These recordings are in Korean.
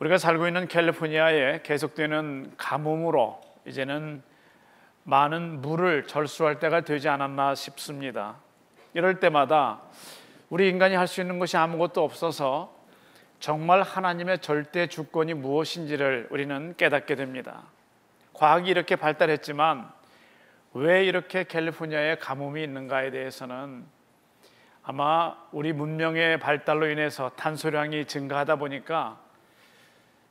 우리가 살고 있는 캘리포니아에 계속되는 가뭄으로 이제는 많은 물을 절수할 때가 되지 않았나 싶습니다. 이럴 때마다 우리 인간이 할 수 있는 것이 아무것도 없어서 정말 하나님의 절대 주권이 무엇인지를 우리는 깨닫게 됩니다. 과학이 이렇게 발달했지만 왜 이렇게 캘리포니아에 가뭄이 있는가에 대해서는 아마 우리 문명의 발달로 인해서 탄소량이 증가하다 보니까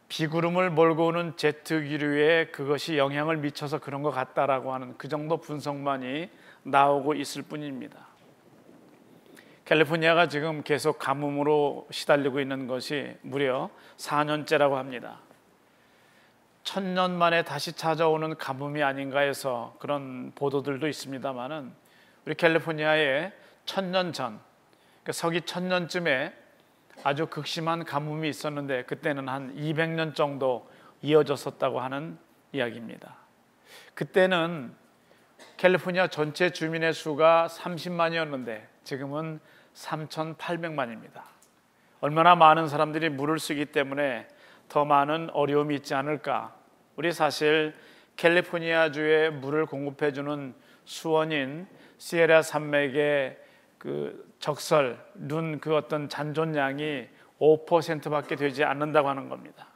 비구름을 몰고 오는 제트 기류에 그것이 영향을 미쳐서 그런 것 같다라고 하는 그 정도 분석만이 나오고 있을 뿐입니다. 캘리포니아가 지금 계속 가뭄으로 시달리고 있는 것이 무려 4년째라고 합니다. 1000년 만에 다시 찾아오는 가뭄이 아닌가 해서 그런 보도들도 있습니다만은 우리 캘리포니아에 1000년 전, 그러니까 서기 1000년쯤에 아주 극심한 가뭄이 있었는데 그때는 한 200년 정도 이어졌었다고 하는 이야기입니다. 그때는 캘리포니아 전체 주민의 수가 30만이었는데 지금은 3,800만입니다. 얼마나 많은 사람들이 물을 쓰기 때문에 더 많은 어려움이 있지 않을까. 우리 사실 캘리포니아주에 물을 공급해주는 수원인 시에라 산맥의 그 적설, 눈 그 어떤 잔존량이 5%밖에 되지 않는다고 하는 겁니다.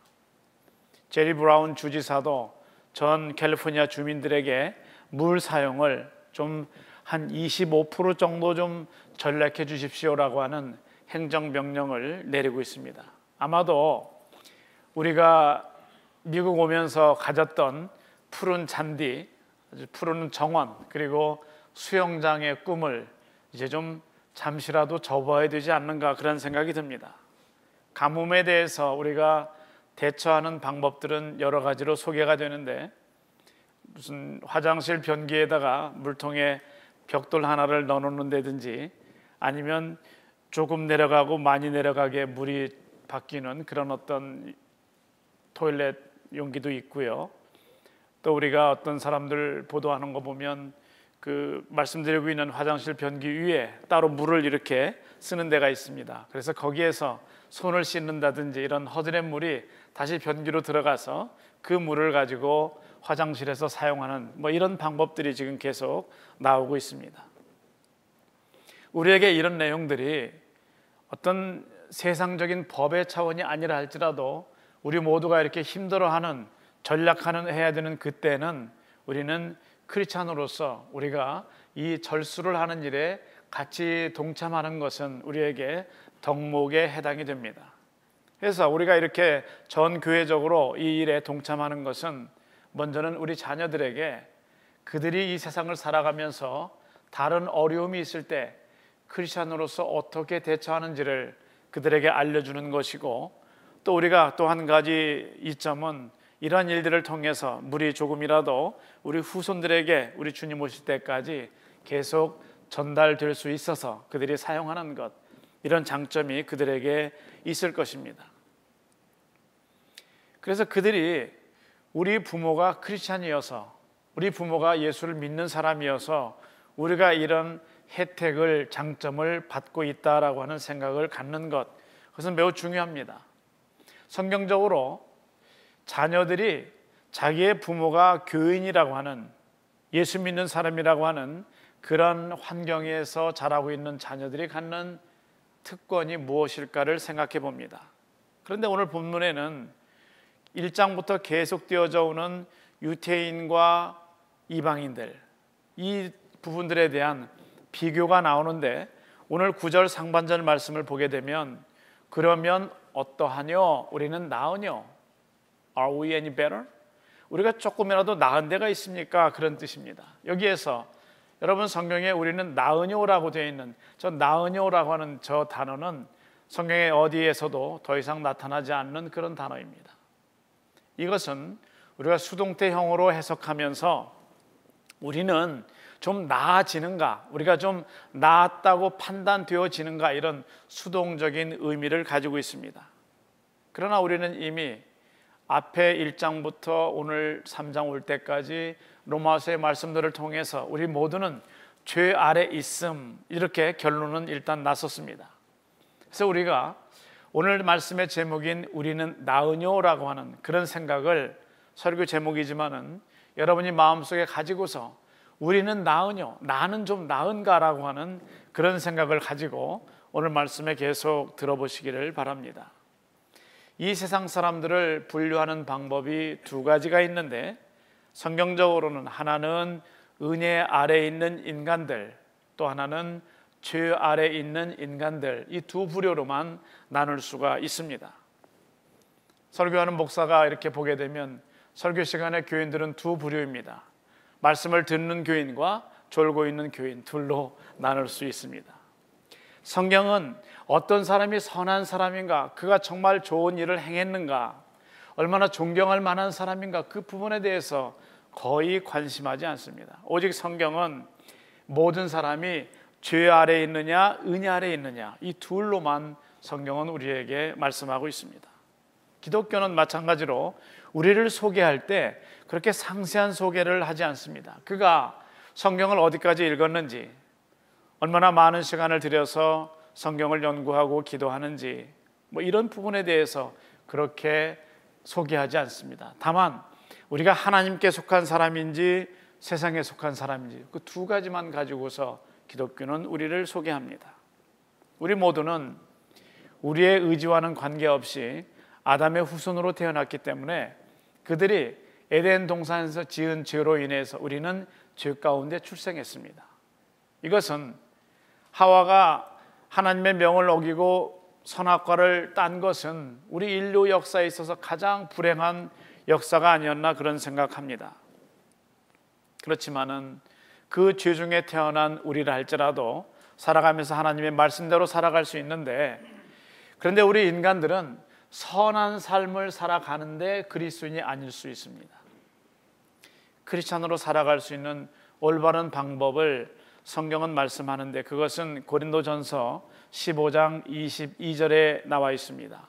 제리 브라운 주지사도 전 캘리포니아 주민들에게 물 사용을 좀 한 25% 정도 좀 절약해 주십시오라고 하는 행정명령을 내리고 있습니다. 아마도 우리가 미국 오면서 가졌던 푸른 잔디, 푸른 정원, 그리고 수영장의 꿈을 이제 좀 잠시라도 접어야 되지 않는가 그런 생각이 듭니다. 가뭄에 대해서 우리가 대처하는 방법들은 여러 가지로 소개가 되는데 무슨 화장실 변기에다가 물통에 벽돌 하나를 넣어놓는다든지 아니면 조금 내려가고 많이 내려가게 물이 바뀌는 그런 어떤 토일렛 용기도 있고요. 또 우리가 어떤 사람들 보도하는 거 보면 그 말씀드리고 있는 화장실 변기 위에 따로 물을 이렇게 쓰는 데가 있습니다. 그래서 거기에서 손을 씻는다든지 이런 허드렛 물이 다시 변기로 들어가서 그 물을 가지고 화장실에서 사용하는 뭐 이런 방법들이 지금 계속 나오고 있습니다. 우리에게 이런 내용들이 어떤 세상적인 법의 차원이 아니라 할지라도 우리 모두가 이렇게 힘들어하는 전략하는 해야 되는 그때는 우리는 크리스찬으로서 우리가 이 절수를 하는 일에 같이 동참하는 것은 우리에게 덕목에 해당이 됩니다. 그래서 우리가 이렇게 전 교회적으로 이 일에 동참하는 것은 먼저는 우리 자녀들에게 그들이 이 세상을 살아가면서 다른 어려움이 있을 때 크리스찬으로서 어떻게 대처하는지를 그들에게 알려주는 것이고, 또 우리가 또 한 가지 이점은 이러한 일들을 통해서 물이 조금이라도 우리 후손들에게 우리 주님 오실 때까지 계속 전달될 수 있어서 그들이 사용하는 것, 이런 장점이 그들에게 있을 것입니다. 그래서 그들이 우리 부모가 크리스찬이어서, 우리 부모가 예수를 믿는 사람이어서 우리가 이런 혜택을, 장점을 받고 있다라고 하는 생각을 갖는 것, 그것은 매우 중요합니다. 성경적으로 자녀들이 자기의 부모가 교인이라고 하는, 예수 믿는 사람이라고 하는 그런 환경에서 자라고 있는 자녀들이 갖는 특권이 무엇일까를 생각해 봅니다. 그런데 오늘 본문에는 1장부터 계속 되어져 오는 유태인과 이방인들, 이 부분들에 대한 비교가 나오는데 오늘 9절 상반절 말씀을 보게 되면 그러면 어떠하뇨? 우리는 나으뇨? Are we any better? 우리가 조금이라도 나은 데가 있습니까? 그런 뜻입니다. 여기에서 여러분 성경에 우리는 나으뇨라고 되어 있는 저 나으뇨라고 하는 저 단어는 성경의 어디에서도 더 이상 나타나지 않는 그런 단어입니다. 이것은 우리가 수동태형으로 해석하면서 우리는 좀 나아지는가, 우리가 좀 나았다고 판단되어지는가, 이런 수동적인 의미를 가지고 있습니다. 그러나 우리는 이미 앞에 1장부터 오늘 3장 올 때까지 로마서의 말씀들을 통해서 우리 모두는 죄 아래 있음, 이렇게 결론은 일단 났었습니다. 그래서 우리가 오늘 말씀의 제목인 우리는 나으뇨라고 하는 그런 생각을, 설교 제목이지만은 여러분이 마음속에 가지고서 우리는 나으뇨, 나는 좀 나은가라고 하는 그런 생각을 가지고 오늘 말씀에 계속 들어보시기를 바랍니다. 이 세상 사람들을 분류하는 방법이 두 가지가 있는데, 성경적으로는 하나는 은혜 아래에 있는 인간들, 또 하나는 죄 아래에 있는 인간들, 이 두 부류로만 나눌 수가 있습니다. 설교하는 목사가 이렇게 보게 되면 설교 시간에 교인들은 두 부류입니다. 말씀을 듣는 교인과 졸고 있는 교인, 둘로 나눌 수 있습니다. 성경은 어떤 사람이 선한 사람인가, 그가 정말 좋은 일을 행했는가, 얼마나 존경할 만한 사람인가, 그 부분에 대해서 거의 관심하지 않습니다. 오직 성경은 모든 사람이 죄 아래에 있느냐 은혜 아래에 있느냐, 이 둘로만 성경은 우리에게 말씀하고 있습니다. 기독교는 마찬가지로 우리를 소개할 때 그렇게 상세한 소개를 하지 않습니다. 그가 성경을 어디까지 읽었는지, 얼마나 많은 시간을 들여서 성경을 연구하고 기도하는지, 이런 부분에 대해서 그렇게 소개하지 않습니다. 다만 우리가 하나님께 속한 사람인지 세상에 속한 사람인지, 그 두 가지만 가지고서 기독교는 우리를 소개합니다. 우리 모두는 우리의 의지와는 관계없이 아담의 후손으로 태어났기 때문에 그들이 에덴 동산에서 지은 죄로 인해서 우리는 죄 가운데 출생했습니다. 이것은 하와가 하나님의 명을 어기고 선악과를 딴 것은 우리 인류 역사에 있어서 가장 불행한 역사가 아니었나, 그런 생각합니다. 그렇지만은 그 죄 중에 태어난 우리라 할지라도 살아가면서 하나님의 말씀대로 살아갈 수 있는데, 그런데 우리 인간들은 선한 삶을 살아가는데 그리스도인이 아닐 수 있습니다. 크리스찬으로 살아갈 수 있는 올바른 방법을 성경은 말씀하는데, 그것은 고린도전서 15장 22절에 나와 있습니다.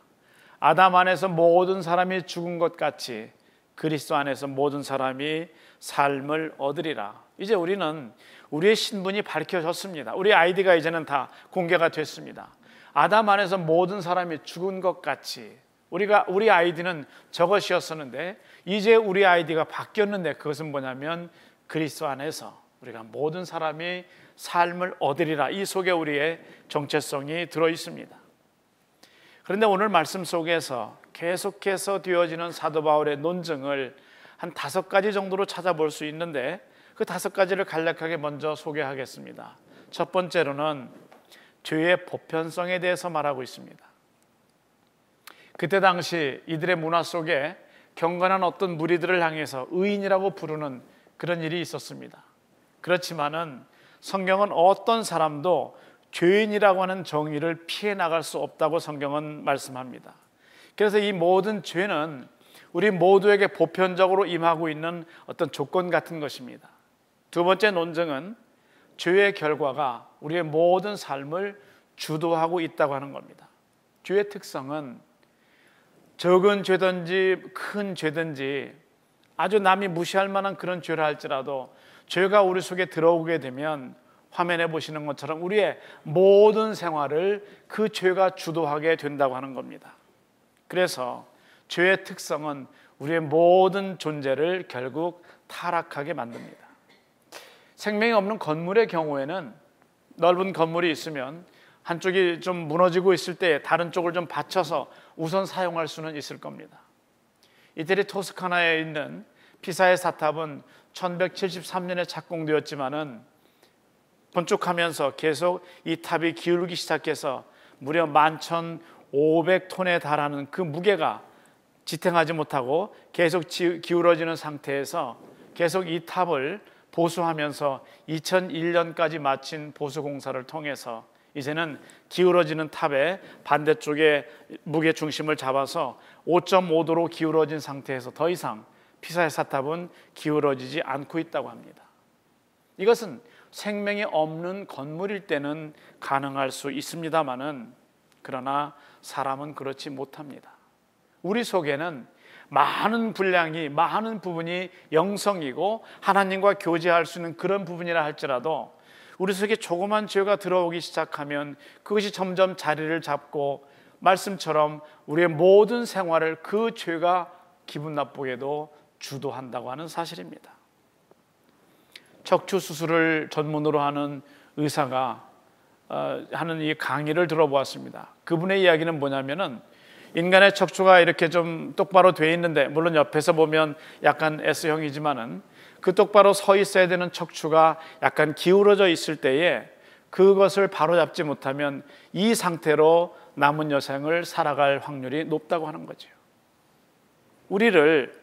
아담 안에서 모든 사람이 죽은 것 같이 그리스도 안에서 모든 사람이 삶을 얻으리라. 이제 우리는 우리의 신분이 밝혀졌습니다. 우리 아이디가 이제는 다 공개가 됐습니다. 아담 안에서 모든 사람이 죽은 것 같이, 우리 아이디는 저것이었었는데 이제 우리 아이디가 바뀌었는데, 그것은 뭐냐면 그리스도 안에서 우리가 모든 사람이 삶을 얻으리라. 이 속에 우리의 정체성이 들어 있습니다. 그런데 오늘 말씀 속에서 계속해서 되어지는 사도 바울의 논증을 한 5가지 정도로 찾아볼 수 있는데, 그 5가지를 간략하게 먼저 소개하겠습니다. 첫 번째로는 죄의 보편성에 대해서 말하고 있습니다. 그때 당시 이들의 문화 속에 경건한 어떤 무리들을 향해서 의인이라고 부르는 그런 일이 있었습니다. 그렇지만은 성경은 어떤 사람도 죄인이라고 하는 정의를 피해 나갈 수 없다고 성경은 말씀합니다. 그래서 이 모든 죄는 우리 모두에게 보편적으로 임하고 있는 어떤 조건 같은 것입니다. 두 번째 논증은 죄의 결과가 우리의 모든 삶을 주도하고 있다고 하는 겁니다. 죄의 특성은 적은 죄든지 큰 죄든지 아주 남이 무시할 만한 그런 죄라 할지라도 죄가 우리 속에 들어오게 되면 화면에 보시는 것처럼 우리의 모든 생활을 그 죄가 주도하게 된다고 하는 겁니다. 그래서 죄의 특성은 우리의 모든 존재를 결국 타락하게 만듭니다. 생명이 없는 건물의 경우에는 넓은 건물이 있으면 한쪽이 좀 무너지고 있을 때 다른 쪽을 좀 받쳐서 우선 사용할 수는 있을 겁니다. 이태리 토스카나에 있는 피사의 사탑은 1173년에 착공되었지만은 건축하면서 계속 이 탑이 기울기 시작해서 무려 11,500톤에 달하는 그 무게가 지탱하지 못하고 계속 기울어지는 상태에서 계속 이 탑을 보수하면서 2001년까지 마친 보수 공사를 통해서 이제는 기울어지는 탑의 반대쪽에 무게 중심을 잡아서 5.5도로 기울어진 상태에서 더 이상 피사의 사탑은 기울어지지 않고 있다고 합니다. 이것은 생명이 없는 건물일 때는 가능할 수 있습니다마는, 그러나 사람은 그렇지 못합니다. 우리 속에는 많은 분량이, 많은 부분이 영성이고 하나님과 교제할 수 있는 그런 부분이라 할지라도 우리 속에 조그만 죄가 들어오기 시작하면 그것이 점점 자리를 잡고 말씀처럼 우리의 모든 생활을 그 죄가 기분 나쁘게도 주도한다고 하는 사실입니다. 척추 수술을 전문으로 하는 의사가 하는 이 강의를 들어보았습니다. 그분의 이야기는 뭐냐면은 인간의 척추가 이렇게 좀 똑바로 돼 있는데, 물론 옆에서 보면 약간 S형이지만은 그 똑바로 서 있어야 되는 척추가 약간 기울어져 있을 때에 그것을 바로잡지 못하면 이 상태로 남은 여생을 살아갈 확률이 높다고 하는 거죠. 우리를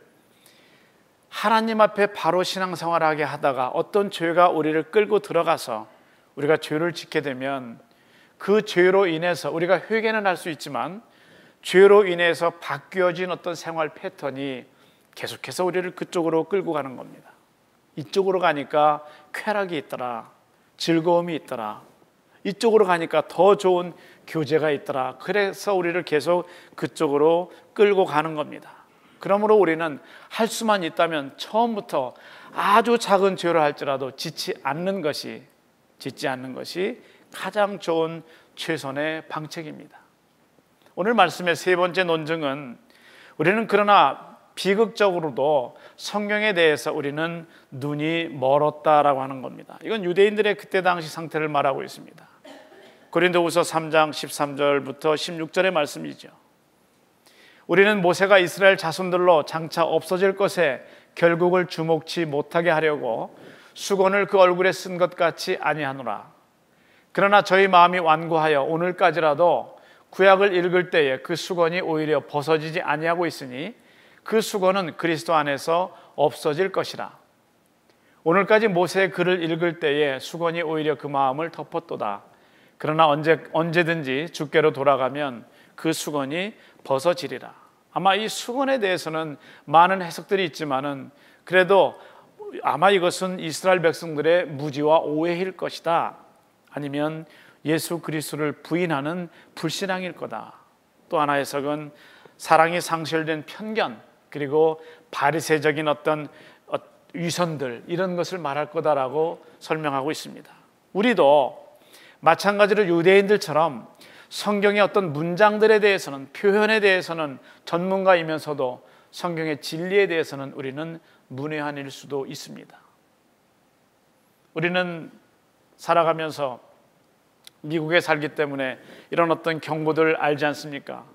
하나님 앞에 바로 신앙생활하게 하다가 어떤 죄가 우리를 끌고 들어가서 우리가 죄를 짓게 되면 그 죄로 인해서 우리가 회개는 할 수 있지만 죄로 인해서 바뀌어진 어떤 생활 패턴이 계속해서 우리를 그쪽으로 끌고 가는 겁니다. 이쪽으로 가니까 쾌락이 있더라, 즐거움이 있더라, 이쪽으로 가니까 더 좋은 교제가 있더라. 그래서 우리를 계속 그쪽으로 끌고 가는 겁니다. 그러므로 우리는 할 수만 있다면 처음부터 아주 작은 죄를 할지라도 짓지 않는 것이 가장 좋은 최선의 방책입니다. 오늘 말씀의 세 번째 논증은, 우리는 그러나 비극적으로도 성경에 대해서 우리는 눈이 멀었다라고 하는 겁니다. 이건 유대인들의 그때 당시 상태를 말하고 있습니다. 고린도후서 3장 13절부터 16절의 말씀이죠. 우리는 모세가 이스라엘 자손들로 장차 없어질 것에 결국을 주목치 못하게 하려고 수건을 그 얼굴에 쓴 것 같이 아니하노라. 그러나 저희 마음이 완고하여 오늘까지라도 구약을 읽을 때에 그 수건이 오히려 벗어지지 아니하고 있으니 그 수건은 그리스도 안에서 없어질 것이라. 오늘까지 모세의 글을 읽을 때에 수건이 오히려 그 마음을 덮었도다. 그러나 언제든지 주께로 돌아가면 그 수건이 벗어지리라. 아마 이 수건에 대해서는 많은 해석들이 있지만은 그래도 아마 이것은 이스라엘 백성들의 무지와 오해일 것이다. 아니면 예수 그리스도를 부인하는 불신앙일 거다. 또 하나 해석은 사랑이 상실된 편견, 그리고 바리새적인 어떤 위선들, 이런 것을 말할 거다라고 설명하고 있습니다. 우리도 마찬가지로 유대인들처럼 성경의 어떤 문장들에 대해서는, 표현에 대해서는 전문가이면서도 성경의 진리에 대해서는 우리는 문외한일 수도 있습니다. 우리는 살아가면서 미국에 살기 때문에 이런 어떤 경고들 알지 않습니까?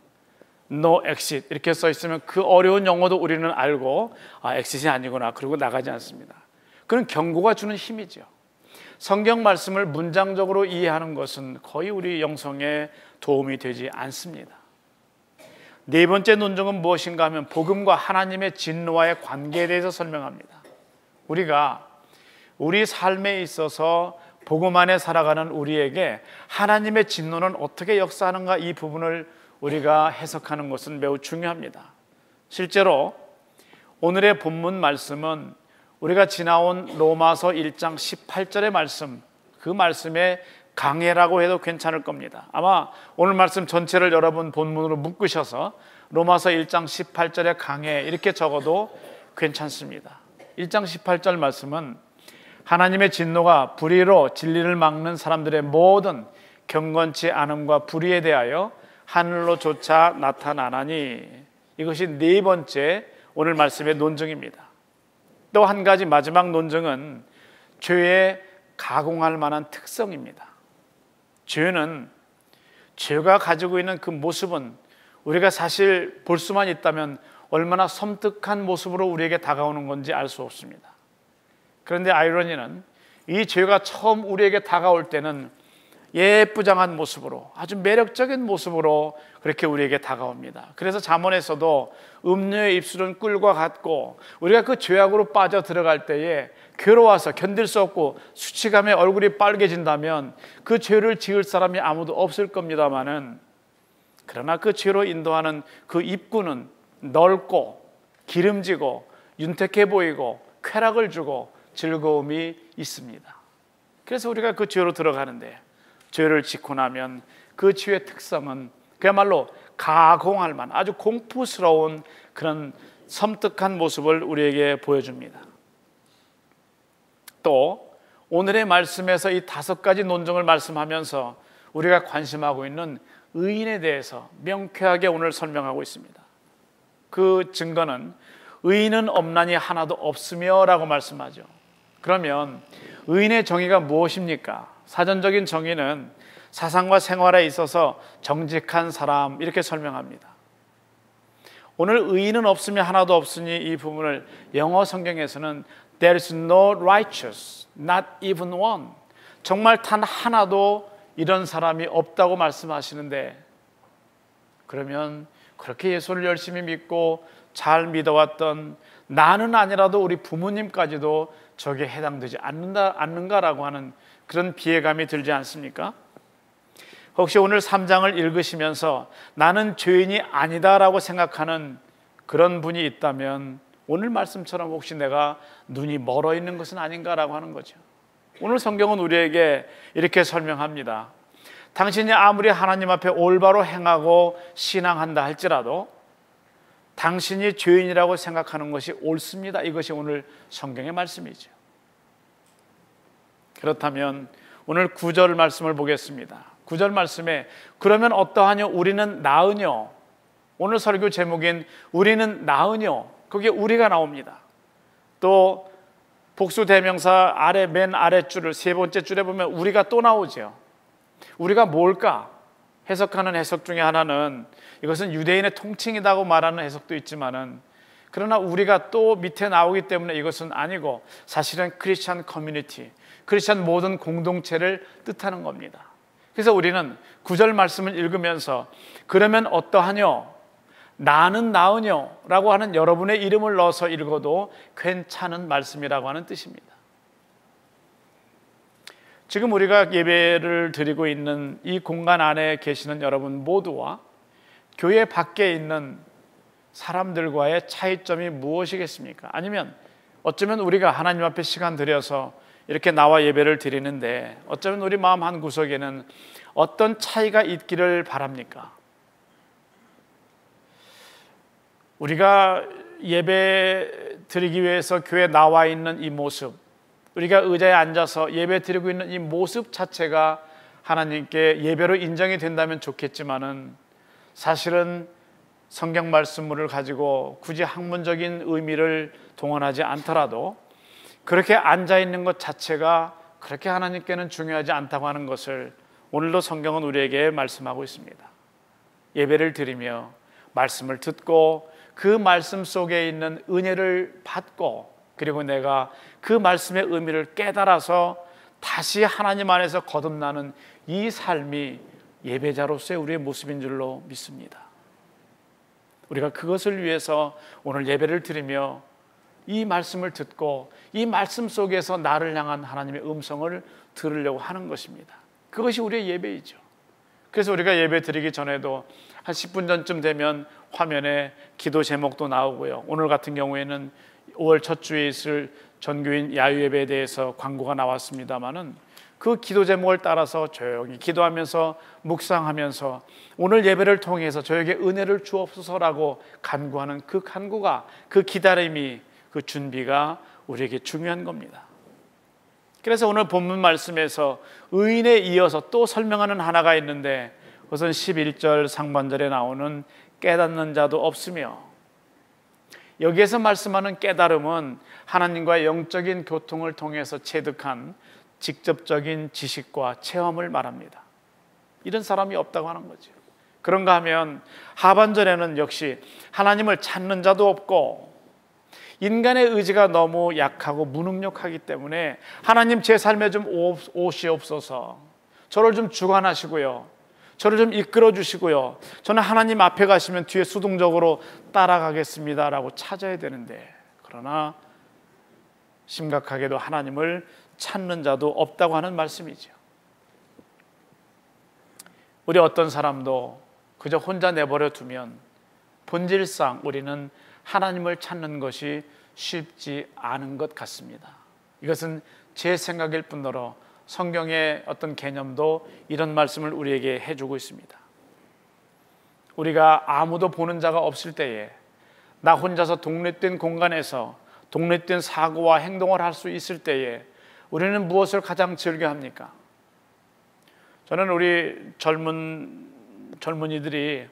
No exit 이렇게 써 있으면 그 어려운 용어도 우리는 알고 exit이 아니구나, 그러고 나가지 않습니다. 그런 경고가 주는 힘이죠. 성경 말씀을 문장적으로 이해하는 것은 거의 우리 영성에 도움이 되지 않습니다. 네 번째 논증은 무엇인가 하면 복음과 하나님의 진노와의 관계에 대해서 설명합니다. 우리가 우리 삶에 있어서 복음 안에 살아가는 우리에게 하나님의 진노는 어떻게 역사하는가, 이 부분을 우리가 해석하는 것은 매우 중요합니다. 실제로 오늘의 본문 말씀은 우리가 지나온 로마서 1장 18절의 말씀, 그 말씀의 강해라고 해도 괜찮을 겁니다. 아마 오늘 말씀 전체를 여러분 본문으로 묶으셔서 로마서 1장 18절의 강해 이렇게 적어도 괜찮습니다. 1장 18절 말씀은 하나님의 진노가 불의로 진리를 막는 사람들의 모든 경건치 않음과 불의에 대하여 하늘로조차 나타나나니, 이것이 네 번째 오늘 말씀의 논증입니다. 또 한 가지 마지막 논증은 죄의 가공할 만한 특성입니다. 죄는, 죄가 가지고 있는 그 모습은 우리가 사실 볼 수만 있다면 얼마나 섬뜩한 모습으로 우리에게 다가오는 건지 알 수 없습니다. 그런데 아이러니는 이 죄가 처음 우리에게 다가올 때는 예쁘장한 모습으로, 아주 매력적인 모습으로 그렇게 우리에게 다가옵니다. 그래서 잠언에서도 음녀의 입술은 꿀과 같고, 우리가 그 죄악으로 빠져 들어갈 때에 괴로워서 견딜 수 없고 수치감에 얼굴이 빨개진다면 그 죄를 지을 사람이 아무도 없을 겁니다마는, 그러나 그 죄로 인도하는 그 입구는 넓고 기름지고 윤택해 보이고 쾌락을 주고 즐거움이 있습니다. 그래서 우리가 그 죄로 들어가는데, 죄를 짓고 나면 그 죄의 특성은 그야말로 가공할 만, 아주 공포스러운 그런 섬뜩한 모습을 우리에게 보여줍니다. 또 오늘의 말씀에서 이 5가지 논증을 말씀하면서 우리가 관심하고 있는 의인에 대해서 명쾌하게 오늘 설명하고 있습니다. 그 증거는 의인은 없나니 하나도 없으며 라고 말씀하죠. 그러면 의인의 정의가 무엇입니까? 사전적인 정의는 사상과 생활에 있어서 정직한 사람, 이렇게 설명합니다. 오늘 의인은 없으며 하나도 없으니 이 부분을 영어 성경에서는 There is no righteous, not even one. 정말 단 하나도 이런 사람이 없다고 말씀하시는데, 그러면 그렇게 예수를 열심히 믿고 잘 믿어왔던 나는 아니라도 우리 부모님까지도 저게 해당되지 않는가라고 하는 그런 비애감이 들지 않습니까? 혹시 오늘 3장을 읽으시면서 나는 죄인이 아니다라고 생각하는 그런 분이 있다면 오늘 말씀처럼 혹시 내가 눈이 멀어 있는 것은 아닌가라고 하는 거죠. 오늘 성경은 우리에게 이렇게 설명합니다. 당신이 아무리 하나님 앞에 올바로 행하고 신앙한다 할지라도 당신이 죄인이라고 생각하는 것이 옳습니다. 이것이 오늘 성경의 말씀이죠. 그렇다면 오늘 9절 말씀을 보겠습니다. 9절 말씀에 그러면 어떠하뇨? 우리는 나으뇨? 오늘 설교 제목인 우리는 나으뇨? 거기에 우리가 나옵니다. 또 복수 대명사 아래 맨 아랫줄을 세 번째 줄에 보면 우리가 또 나오죠. 우리가 뭘까? 해석하는 해석 중에 하나는 이것은 유대인의 통칭이라고 말하는 해석도 있지만은, 그러나 우리가 또 밑에 나오기 때문에 이것은 아니고 사실은 크리스찬 커뮤니티, 크리스찬 모든 공동체를 뜻하는 겁니다. 그래서 우리는 9절 말씀을 읽으면서 그러면 어떠하뇨? 나는 나으뇨? 라고 하는 여러분의 이름을 넣어서 읽어도 괜찮은 말씀이라고 하는 뜻입니다. 지금 우리가 예배를 드리고 있는 이 공간 안에 계시는 여러분 모두와 교회 밖에 있는 사람들과의 차이점이 무엇이겠습니까? 아니면 어쩌면 우리가 하나님 앞에 시간 들여서 이렇게 나와 예배를 드리는데 어쩌면 우리 마음 한 구석에는 어떤 차이가 있기를 바랍니까? 우리가 예배 드리기 위해서 교회에 나와 있는 이 모습, 우리가 의자에 앉아서 예배 드리고 있는 이 모습 자체가 하나님께 예배로 인정이 된다면 좋겠지만은, 사실은 성경 말씀을 가지고 굳이 학문적인 의미를 동원하지 않더라도 그렇게 앉아 있는 것 자체가 그렇게 하나님께는 중요하지 않다고 하는 것을 오늘도 성경은 우리에게 말씀하고 있습니다. 예배를 드리며 말씀을 듣고 그 말씀 속에 있는 은혜를 받고, 그리고 내가 그 말씀의 의미를 깨달아서 다시 하나님 안에서 거듭나는 이 삶이 예배자로서의 우리의 모습인 줄로 믿습니다. 우리가 그것을 위해서 오늘 예배를 드리며 이 말씀을 듣고 이 말씀 속에서 나를 향한 하나님의 음성을 들으려고 하는 것입니다. 그것이 우리의 예배이죠. 그래서 우리가 예배 드리기 전에도 한 10분 전쯤 되면 화면에 기도 제목도 나오고요. 오늘 같은 경우에는 5월 첫 주에 있을 전교인 야유예배에 대해서 광고가 나왔습니다마는 그 기도 제목을 따라서 조용히 기도하면서 묵상하면서 오늘 예배를 통해서 저에게 은혜를 주옵소서라고 간구하는 그 간구가, 그 기다림이, 그 준비가 우리에게 중요한 겁니다. 그래서 오늘 본문 말씀에서 의인에 이어서 또 설명하는 하나가 있는데, 그것은 11절 상반절에 나오는 깨닫는 자도 없으며, 여기에서 말씀하는 깨달음은 하나님과의 영적인 교통을 통해서 체득한 직접적인 지식과 체험을 말합니다. 이런 사람이 없다고 하는 거죠. 그런가 하면 하반절에는 역시 하나님을 찾는 자도 없고, 인간의 의지가 너무 약하고 무능력하기 때문에 하나님 제 삶에 좀 오시옵소서, 저를 좀 주관하시고요, 저를 좀 이끌어 주시고요, 저는 하나님 앞에 가시면 뒤에 수동적으로 따라가겠습니다 라고 찾아야 되는데, 그러나 심각하게도 하나님을 찾는 자도 없다고 하는 말씀이죠. 우리 어떤 사람도 그저 혼자 내버려 두면 본질상 우리는 하나님을 찾는 것이 쉽지 않은 것 같습니다. 이것은 제 생각일 뿐더러 성경의 어떤 개념도 이런 말씀을 우리에게 해주고 있습니다. 우리가 아무도 보는 자가 없을 때에 나 혼자서 독립된 공간에서 독립된 사고와 행동을 할 수 있을 때에 우리는 무엇을 가장 즐겨합니까? 저는 우리 젊은 젊은이들이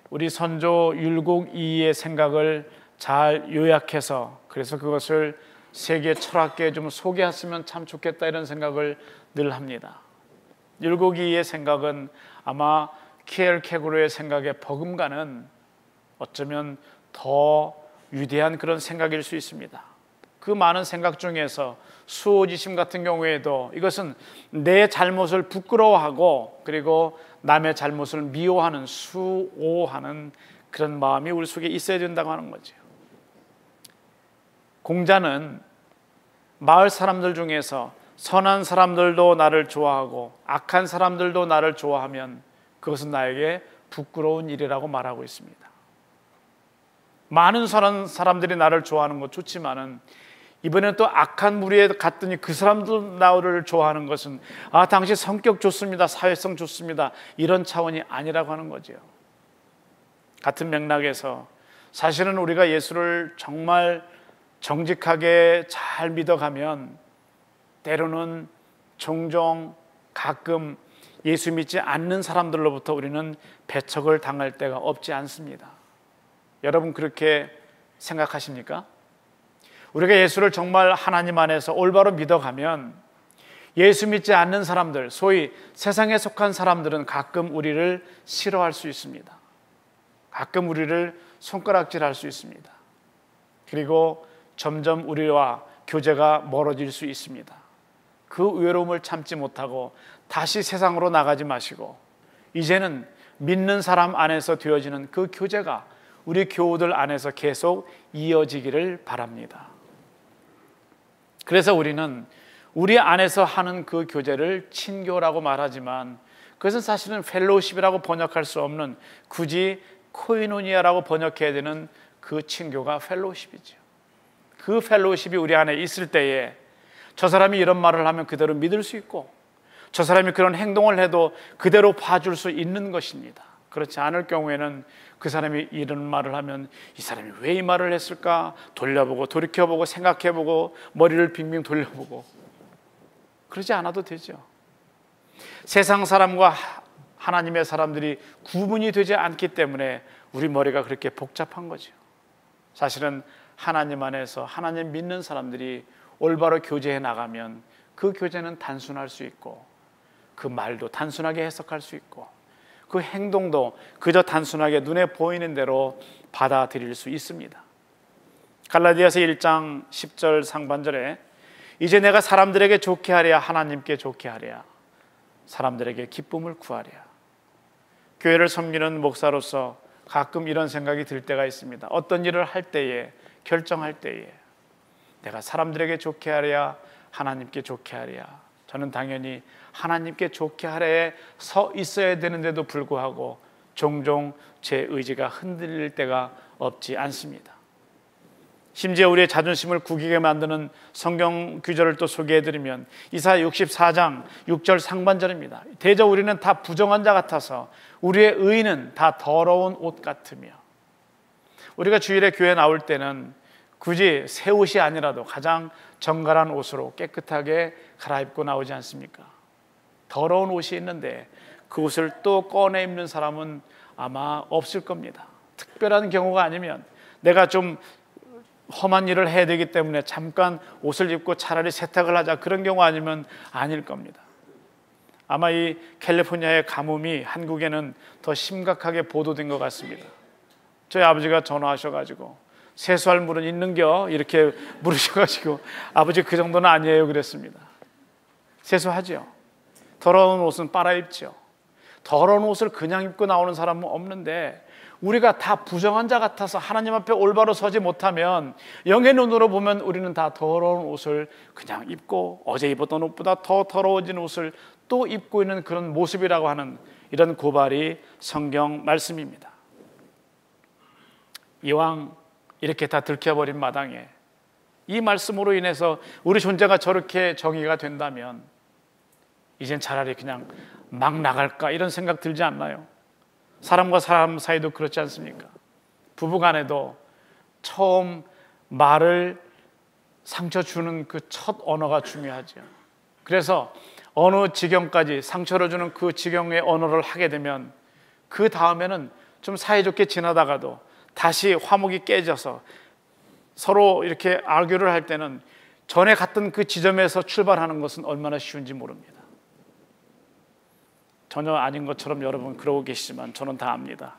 우리 선조 율곡이의 생각을 잘 요약해서 그래서 그것을 세계 철학계에 좀 소개했으면 참 좋겠다 이런 생각을 늘 합니다. 율곡이의 생각은 아마 키엘케고르의 생각에 버금가는 어쩌면 더 위대한 그런 생각일 수 있습니다. 그 많은 생각 중에서 수호지심 같은 경우에도 이것은 내 잘못을 부끄러워하고 그리고 남의 잘못을 미워하는 수오하는 그런 마음이 우리 속에 있어야 된다고 하는 거죠. 공자는 마을 사람들 중에서 선한 사람들도 나를 좋아하고 악한 사람들도 나를 좋아하면 그것은 나에게 부끄러운 일이라고 말하고 있습니다. 많은 선한 사람들이 나를 좋아하는 것 좋지만은 이번에는 또 악한 무리에 갔더니 그 사람도 나를 좋아하는 것은 당신 성격 좋습니다, 사회성 좋습니다, 이런 차원이 아니라고 하는 거죠. 같은 맥락에서 사실은 우리가 예수를 정말 정직하게 잘 믿어가면 때로는 종종 가끔 예수 믿지 않는 사람들로부터 우리는 배척을 당할 때가 없지 않습니다. 여러분 그렇게 생각하십니까? 우리가 예수를 정말 하나님 안에서 올바로 믿어가면 예수 믿지 않는 사람들, 소위 세상에 속한 사람들은 가끔 우리를 싫어할 수 있습니다. 가끔 우리를 손가락질할 수 있습니다. 그리고 점점 우리와 교제가 멀어질 수 있습니다. 그 외로움을 참지 못하고 다시 세상으로 나가지 마시고 이제는 믿는 사람 안에서 되어지는 그 교제가 우리 교우들 안에서 계속 이어지기를 바랍니다. 그래서 우리는 우리 안에서 하는 그 교제를 친교라고 말하지만 그것은 사실은 펠로우십이라고 번역할 수 없는 굳이 코이노니아라고 번역해야 되는 그 친교가 펠로우십이죠. 그 펠로우십이 우리 안에 있을 때에 저 사람이 이런 말을 하면 그대로 믿을 수 있고 저 사람이 그런 행동을 해도 그대로 봐줄 수 있는 것입니다. 그렇지 않을 경우에는 그 사람이 이런 말을 하면 이 사람이 왜 이 말을 했을까 돌려보고 돌이켜보고 생각해보고 머리를 빙빙 돌려보고 그러지 않아도 되죠. 세상 사람과 하나님의 사람들이 구분이 되지 않기 때문에 우리 머리가 그렇게 복잡한 거죠. 사실은 하나님 안에서 하나님 믿는 사람들이 올바로 교제해 나가면 그 교제는 단순할 수 있고 그 말도 단순하게 해석할 수 있고 그 행동도 그저 단순하게 눈에 보이는 대로 받아들일 수 있습니다. 갈라디아서 1장 10절 상반절에 이제 내가 사람들에게 좋게 하랴 하나님께 좋게 하랴 사람들에게 기쁨을 구하랴. 교회를 섬기는 목사로서 가끔 이런 생각이 들 때가 있습니다. 어떤 일을 할 때에 결정할 때에 내가 사람들에게 좋게 하랴 하나님께 좋게 하랴. 저는 당연히 하나님께 좋게 하랴에 서 있어야 되는데도 불구하고 종종 제 의지가 흔들릴 때가 없지 않습니다. 심지어 우리의 자존심을 구기게 만드는 성경 규절을 또 소개해드리면 이사야 64장 6절 상반절입니다. 대저 우리는 다 부정한 자 같아서 우리의 의는 다 더러운 옷 같으며. 우리가 주일에 교회 나올 때는 굳이 새 옷이 아니라도 가장 정갈한 옷으로 깨끗하게 갈아입고 나오지 않습니까? 더러운 옷이 있는데 그 옷을 또 꺼내 입는 사람은 아마 없을 겁니다. 특별한 경우가 아니면 내가 좀 험한 일을 해야 되기 때문에 잠깐 옷을 입고 차라리 세탁을 하자 그런 경우 아니면 아닐 겁니다. 아마 이 캘리포니아의 가뭄이 한국에는 더 심각하게 보도된 것 같습니다. 저희 아버지가 전화하셔가지고 세수할 물은 있는겨? 이렇게 물으셔가지고 아버지 그 정도는 아니에요 그랬습니다. 세수하죠. 더러운 옷은 빨아입죠. 더러운 옷을 그냥 입고 나오는 사람은 없는데 우리가 다 부정한 자 같아서 하나님 앞에 올바로 서지 못하면 영의 눈으로 보면 우리는 다 더러운 옷을 그냥 입고 어제 입었던 옷보다 더 더러워진 옷을 또 입고 있는 그런 모습이라고 하는 이런 고발이 성경 말씀입니다. 이왕 이렇게 다 들켜버린 마당에 이 말씀으로 인해서 우리 존재가 저렇게 정의가 된다면 이젠 차라리 그냥 막 나갈까 이런 생각 들지 않나요? 사람과 사람 사이도 그렇지 않습니까? 부부간에도 처음 말을 상처 주는 그 첫 언어가 중요하죠. 그래서 어느 지경까지 상처를 주는 그 지경의 언어를 하게 되면 그 다음에는 좀 사이좋게 지나다가도 다시 화목이 깨져서 서로 이렇게 아규를 할 때는 전에 갔던 그 지점에서 출발하는 것은 얼마나 쉬운지 모릅니다. 전혀 아닌 것처럼 여러분 그러고 계시지만 저는 다 압니다.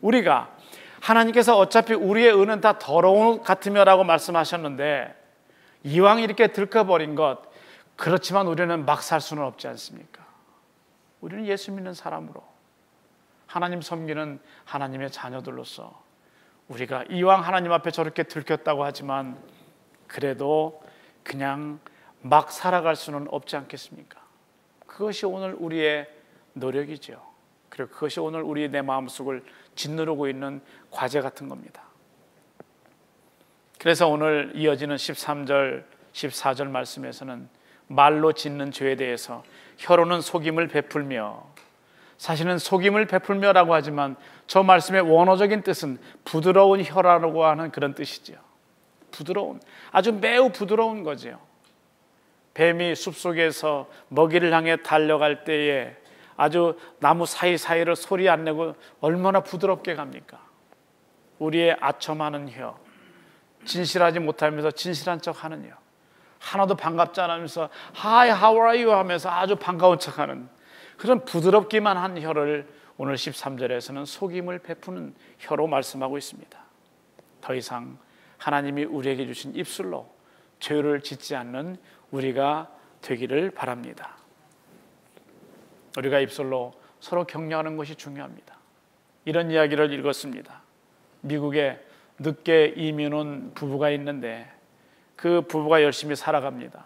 우리가 하나님께서 어차피 우리의 의는 다 더러운 것 같으며라고 말씀하셨는데 이왕 이렇게 들켜버린 것, 그렇지만 우리는 막 살 수는 없지 않습니까? 우리는 예수 믿는 사람으로 하나님 섬기는 하나님의 자녀들로서 우리가 이왕 하나님 앞에 저렇게 들켰다고 하지만 그래도 그냥 막 살아갈 수는 없지 않겠습니까? 그것이 오늘 우리의 노력이죠. 그리고 그것이 오늘 우리 내 마음속을 짓누르고 있는 과제 같은 겁니다. 그래서 오늘 이어지는 13절, 14절 말씀에서는 말로 짓는 죄에 대해서 혀로는 속임을 베풀며, 사실은 속임을 베풀며라고 하지만 저 말씀의 원어적인 뜻은 부드러운 혀라고 하는 그런 뜻이죠. 부드러운, 아주 매우 부드러운 거죠. 뱀이 숲속에서 먹이를 향해 달려갈 때에 아주 나무 사이사이를 소리 안 내고 얼마나 부드럽게 갑니까? 우리의 아첨하는 혀, 진실하지 못하면서 진실한 척하는 혀, 하나도 반갑지 않으면서 Hi, how are you 하면서 아주 반가운 척하는 그런 부드럽기만 한 혀를 오늘 13절에서는 속임을 베푸는 혀로 말씀하고 있습니다. 더 이상 하나님이 우리에게 주신 입술로 죄를 짓지 않는 우리가 되기를 바랍니다. 우리가 입술로 서로 격려하는 것이 중요합니다. 이런 이야기를 읽었습니다. 미국에 늦게 이민 온 부부가 있는데 그 부부가 열심히 살아갑니다.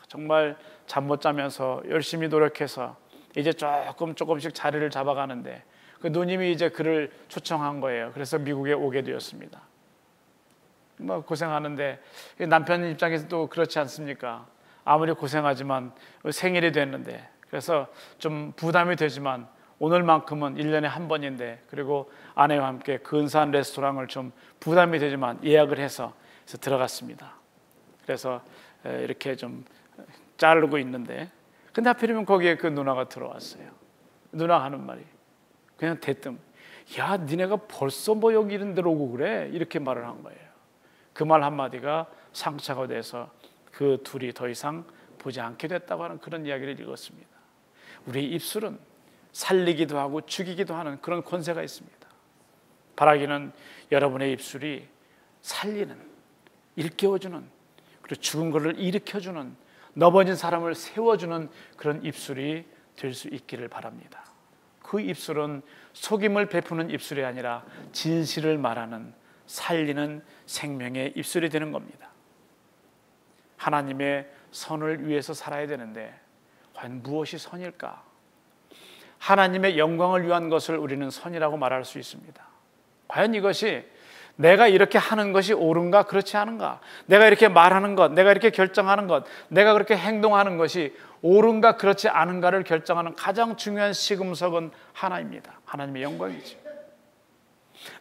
정말 잠 못 자면서 열심히 노력해서 이제 조금씩 자리를 잡아가는데 그 누님이 이제 그를 초청한 거예요. 그래서 미국에 오게 되었습니다. 뭐 고생하는데 남편 입장에서도 그렇지 않습니까? 아무리 고생하지만 생일이 됐는데, 그래서 좀 부담이 되지만 오늘만큼은 1년에 한 번인데, 그리고 아내와 함께 근사한 레스토랑을 좀 부담이 되지만 예약을 해서 들어갔습니다. 그래서 이렇게 좀 자르고 있는데, 근데 하필이면 거기에 그 누나가 들어왔어요. 누나가 하는 말이 그냥 대뜸, 야 니네가 벌써 뭐 여기 이런 데로 오고 그래? 이렇게 말을 한 거예요. 그 말 한마디가 상처가 돼서 그 둘이 더 이상 보지 않게 됐다고 하는 그런 이야기를 읽었습니다. 우리 입술은 살리기도 하고 죽이기도 하는 그런 권세가 있습니다. 바라기는 여러분의 입술이 살리는, 일깨워주는, 그리고 죽은 것을 일으켜주는, 넘어진 사람을 세워주는 그런 입술이 될 수 있기를 바랍니다. 그 입술은 속임을 베푸는 입술이 아니라 진실을 말하는, 살리는 생명의 입술이 되는 겁니다. 하나님의 선을 위해서 살아야 되는데 과연 무엇이 선일까? 하나님의 영광을 위한 것을 우리는 선이라고 말할 수 있습니다. 과연 이것이 내가 이렇게 하는 것이 옳은가 그렇지 않은가? 내가 이렇게 말하는 것, 내가 이렇게 결정하는 것, 내가 그렇게 행동하는 것이 옳은가 그렇지 않은가를 결정하는 가장 중요한 시금석은 하나입니다. 하나님의 영광이죠.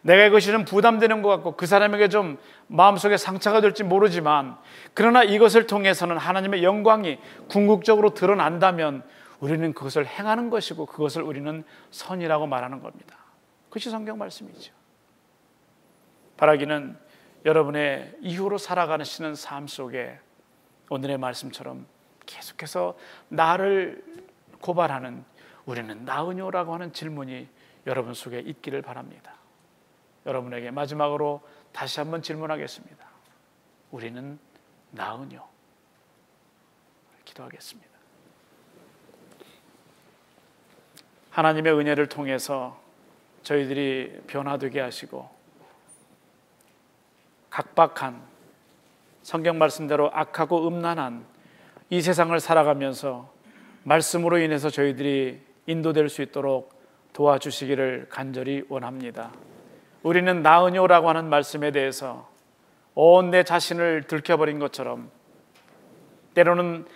내가 이것이 좀 부담되는 것 같고 그 사람에게 좀 마음속에 상처가 될지 모르지만, 그러나 이것을 통해서는 하나님의 영광이 궁극적으로 드러난다면 우리는 그것을 행하는 것이고 그것을 우리는 선이라고 말하는 겁니다. 그것이 성경 말씀이죠. 바라기는 여러분의 이후로 살아가시는 삶 속에 오늘의 말씀처럼 계속해서 나를 고발하는, 우리는 나으뇨라고 하는 질문이 여러분 속에 있기를 바랍니다. 여러분에게 마지막으로 다시 한번 질문하겠습니다. 우리는 나으뇨? 기도하겠습니다. 하나님의 은혜를 통해서 저희들이 변화되게 하시고 각박한, 성경 말씀대로 악하고 음란한 이 세상을 살아가면서 말씀으로 인해서 저희들이 인도될 수 있도록 도와주시기를 간절히 원합니다. 우리는 나으뇨라고 하는 말씀에 대해서 온 내 자신을 들켜버린 것처럼, 때로는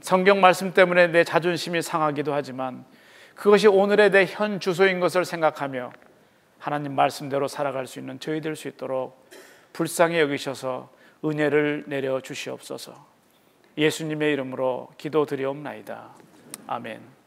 성경 말씀 때문에 내 자존심이 상하기도 하지만 그것이 오늘의 내 현 주소인 것을 생각하며 하나님 말씀대로 살아갈 수 있는 저희 될 수 있도록 불쌍히 여기셔서 은혜를 내려 주시옵소서. 예수님의 이름으로 기도드리옵나이다. 아멘.